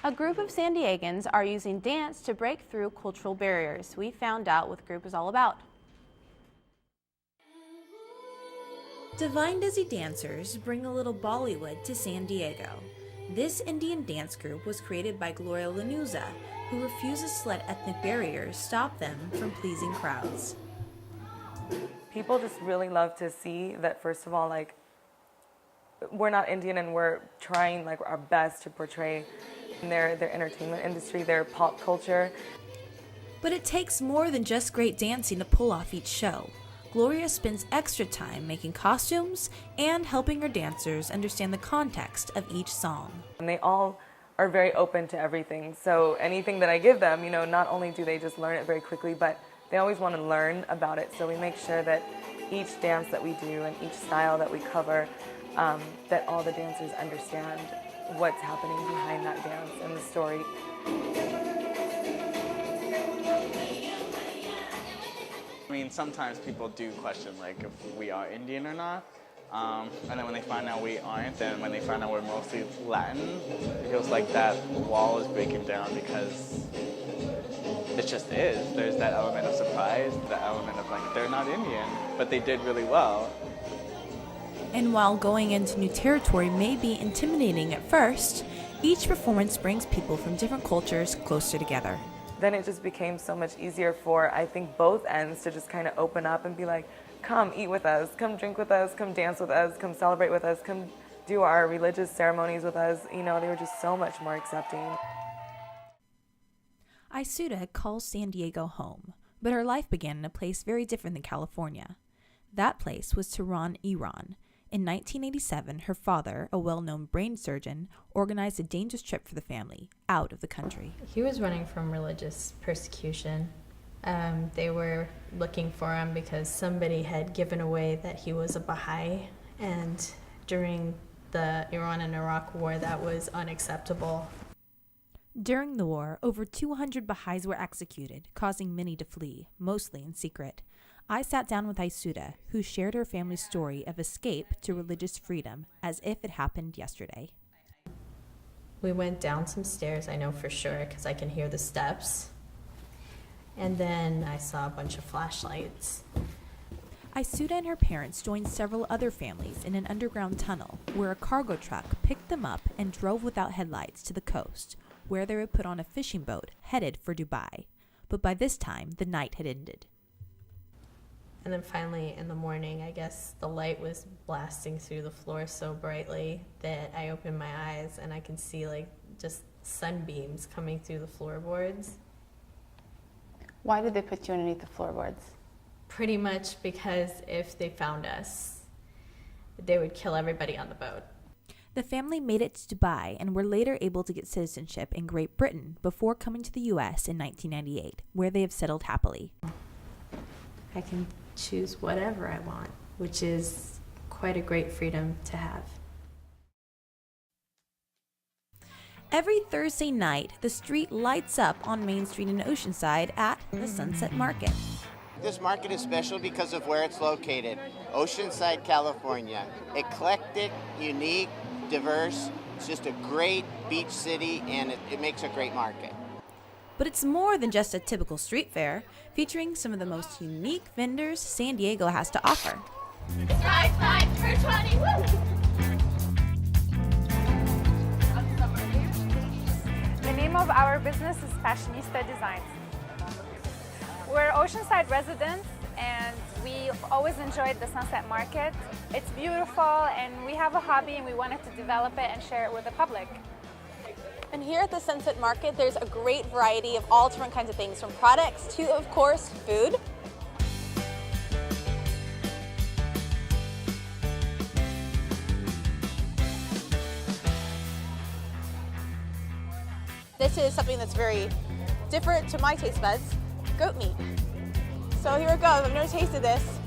A group of San Diegans are using dance to break through cultural barriers. We found out what the group is all about. Divine Dizzy dancers bring a little Bollywood to San Diego. This Indian dance group was created by Gloria Lanuza, who refuses to let ethnic barriers stop them from pleasing crowds. People just really love to see that, first of all, we're not Indian and we're trying our best to portray their entertainment industry, their pop culture. But it takes more than just great dancing to pull off each show. Gloria spends extra time making costumes and helping her dancers understand the context of each song. And they all are very open to everything. So anything that I give them, not only do they just learn it very quickly, but they always want to learn about it. So we make sure that each dance that we do and each style that we cover, that all the dancers understand what's happening behind that dance and the story. I mean, sometimes people do question if we are Indian or not. And then when they find out we aren't, then when they find out we're mostly Latin, it feels like that wall is breaking down because it just is. There's that element of surprise, the element of they're not Indian, but they did really well. And while going into new territory may be intimidating at first, each performance brings people from different cultures closer together. Then it just became so much easier for, I think, both ends to just kind of open up and be like, come eat with us, come drink with us, come dance with us, come celebrate with us, come do our religious ceremonies with us. They were just so much more accepting. Isuda calls San Diego home, but her life began in a place very different than California. That place was Tehran, Iran. In 1987, her father, a well-known brain surgeon, organized a dangerous trip for the family out of the country. He was running from religious persecution. They were looking for him because somebody had given away that he was a Baha'i, and during the Iran and Iraq war, that was unacceptable. During the war, over 200 Baha'is were executed, causing many to flee, mostly in secret. I sat down with Isuda, who shared her family's story of escape to religious freedom as if it happened yesterday. We went down some stairs, I know for sure, because I can hear the steps. And then I saw a bunch of flashlights. Isuda and her parents joined several other families in an underground tunnel where a cargo truck picked them up and drove without headlights to the coast, where they would put on a fishing boat headed for Dubai. But by this time, the night had ended. And then finally in the morning, I guess the light was blasting through the floor so brightly that I opened my eyes and I could see just sunbeams coming through the floorboards. Why did they put you underneath the floorboards? Pretty much because if they found us, they would kill everybody on the boat. The family made it to Dubai and were later able to get citizenship in Great Britain before coming to the U.S. in 1998, where they have settled happily. I can choose whatever I want, which is quite a great freedom to have. Every Thursday night, the street lights up on Main Street in Oceanside at the Sunset Market. This market is special because of where it's located. Oceanside, California. Eclectic, unique, diverse. It's just a great beach city, and it makes a great market. But it's more than just a typical street fair, featuring some of the most unique vendors San Diego has to offer. Strike 5 for 20, woo! The name of our business is Fashionista Designs. We're Oceanside residents and we always enjoyed the Sunset Market. It's beautiful and we have a hobby and we wanted to develop it and share it with the public. And here at the Sunset Market, there's a great variety of all different kinds of things, from products to, of course, food. This is something that's very different to my taste buds, goat meat. So here it goes. I've never tasted this.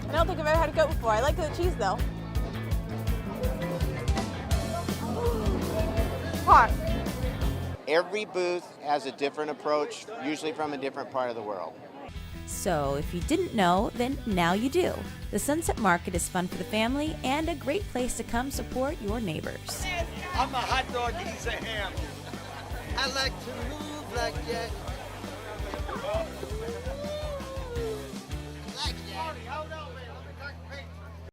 I don't think I've ever had a goat before. I like the cheese though. Hot. Every booth has a different approach, usually from a different part of the world. So if you didn't know, then now you do. The Sunset Market is fun for the family and a great place to come support your neighbors. I'm a hot dog, he's a ham. I like to move like Jack.